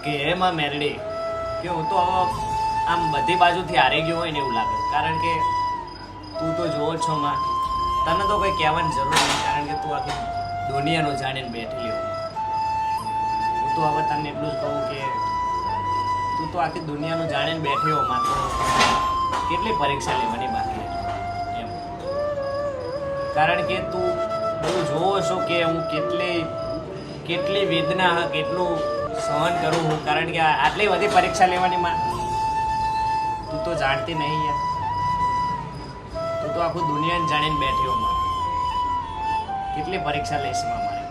કે એમાં મેરડી કે હું તો આમ બધી બાજુથી હારી ગયો હોય ને એવું લાગે. કારણ કે તું તો જોવો જ છો માં, તને તો કોઈ કહેવાની જરૂર નહીં, કારણ કે તું આખી દુનિયાનું જાણીને બેઠેલી હોય. હું તો હવે તને એટલું જ કહું કે તું તો આખી દુનિયાનું જાણીને બેઠી હો માં, તો કેટલી પરીક્ષા લેવાની બાકી એમ. કારણ કે તું બધું જોવો છો કે હું કેટલી વેદના કેટલું સહન કરું હું, કારણ કે આટલી બધી પરીક્ષા લેવાની માં તું તો જાણતી નહીં યાર. તું તો આખું દુનિયાને જાણીને બેઠી હો માં, કેટલી પરીક્ષા લઈશ માં મારે.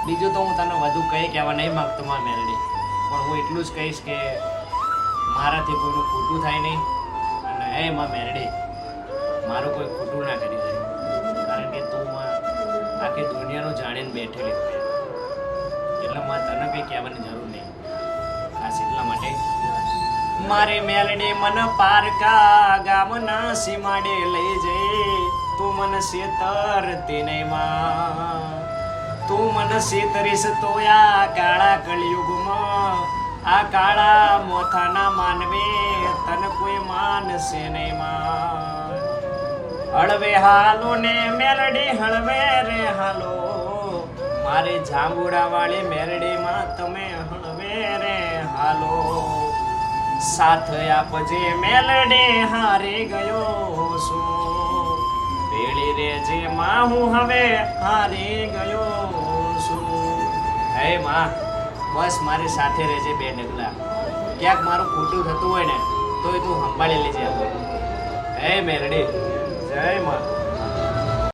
બીજું તો હું તને વધુ કંઈ કહેવા નહીં માંગતો માં મેલડી, પણ હું એટલું જ કહીશ કે મારાથી કોઈનું ખોટું થાય નહીં, અને હે માં મેલડી મારું કોઈ ખોટું ના કરી જાય, કારણ કે તું માં આખી દુનિયાનું જાણીને બેઠેલી હોય, એટલે માં તને કંઈ કહેવાની જરૂર નહીં. ખાસ એટલા માટે મારે મેલડી મન પારકા ગામના સીમાડે લઈ જઈ, તું મન શેતરતી નહીં માં, તું મન શેતરીશ તો આ કાળા કળિયુગમાં, આ કાળા મોથાના માનવે તને કોઈ માનશે નહીં માં. હળવે હાલો ને મેલડી હળવે રે હાલો, મારે જાંબુડા વાળી મેલડી માં તમે હળવે રે હાલો. સાથ આપજે મેલડી હારી ગયો છું, ભેળી રે જે માં હું હવે હારી ગયો છું. હે માં બસ મારી સાથે રહેજે બે ડગલા, ક્યાંક મારું ખોટું થતું હોય ને તોય તું સંભાળી લેજે. હે મેલડી જય માં.